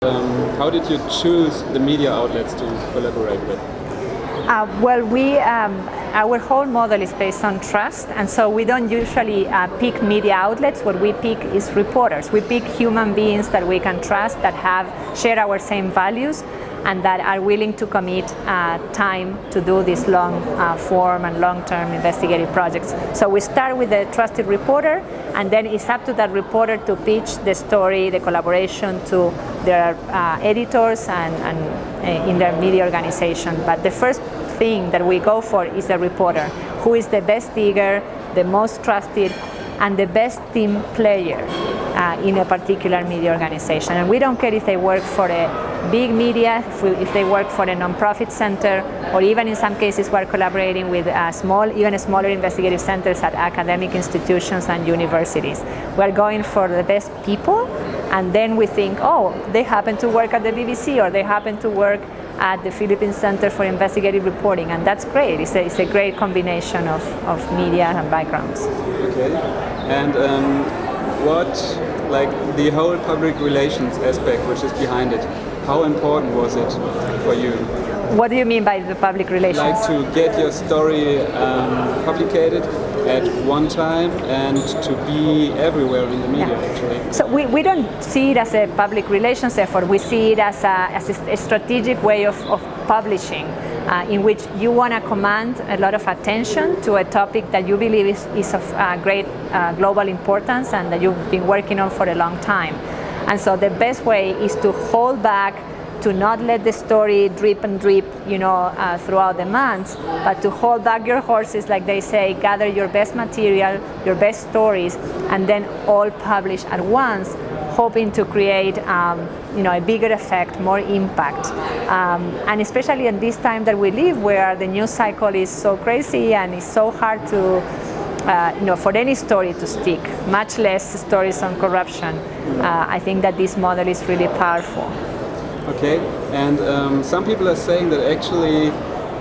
How did you choose the media outlets to collaborate with? Our whole model is based on trust, and so we don't usually pick media outlets. What we pick is reporters. We pick human beings that we can trust, that share our same values, and that are willing to commit time to do these long form and long-term investigative projects. So we start with a trusted reporter, and then it's up to that reporter to pitch the story, the collaboration to their editors and in their media organization. But the first thing that we go for is the reporter, who is the best digger, the most trusted, and the best team player in a particular media organization. And we don't care if they work for a big media, if they work for a non-profit center, or even in some cases we're collaborating with even smaller investigative centers at academic institutions and universities. We're going for the best people, and then we think, oh, they happen to work at the BBC, or they happen to work at the Philippine Center for Investigative Reporting, and that's great. It's a great combination of media and backgrounds. Okay, and the whole public relations aspect which is behind it, how important was it for you? What do you mean by the public relations? Like to get your story publicated at one time and to be everywhere in the media, actually. So we don't see it as a public relations effort. We see it as a strategic way of publishing, in which you want to command a lot of attention to a topic that you believe is of great global importance and that you've been working on for a long time. And so the best way is to hold back, to not let the story drip and drip, throughout the months, but to hold back your horses, like they say, gather your best material, your best stories, and then all publish at once, hoping to create a bigger effect, more impact. And especially in this time that we live, where the news cycle is so crazy and it's so hard to for any story to stick, much less stories on corruption. I think that this model is really powerful. Okay, and some people are saying that actually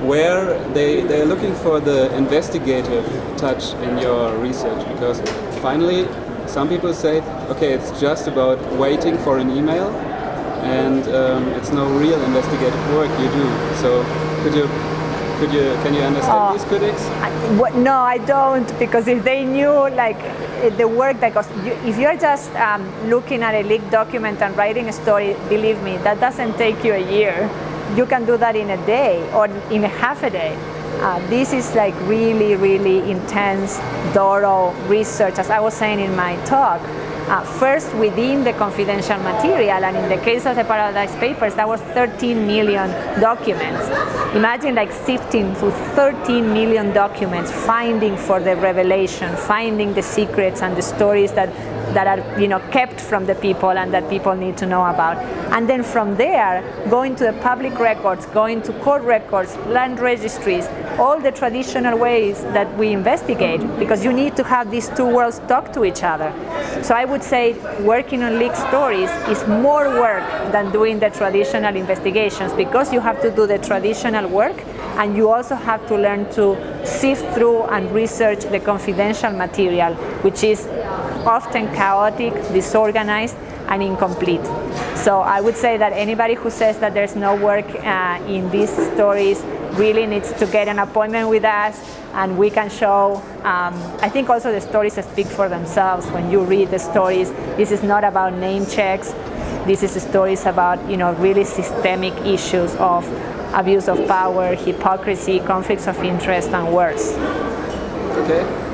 where they're looking for the investigative touch in your research, because finally some people say, okay, it's just about waiting for an email and it's no real investigative work you do. So can you understand these critics? No, I don't, because if they knew the work that goes, if you're just looking at a leaked document and writing a story, believe me, that doesn't take you a year. You can do that in a day or in half a day. This is really, really intense, thorough research, as I was saying in my talk. First within the confidential material, and in the case of the Paradise Papers, that was 13 million documents. Imagine sifting through 13 million documents, finding for the revelation, finding the secrets and the stories that are kept from the people and that people need to know about. And then from there, going to the public records, going to court records, land registries, all the traditional ways that we investigate, because you need to have these two worlds talk to each other. So I would say working on leaked stories is more work than doing the traditional investigations, because you have to do the traditional work and you also have to learn to sift through and research the confidential material, which is often chaotic, disorganized, and incomplete. So I would say that anybody who says that there's no work in these stories really needs to get an appointment with us, and we can show. I think also the stories speak for themselves. When you read the stories, this is not about name checks. This is stories about really systemic issues of abuse of power, hypocrisy, conflicts of interest, and worse. Okay.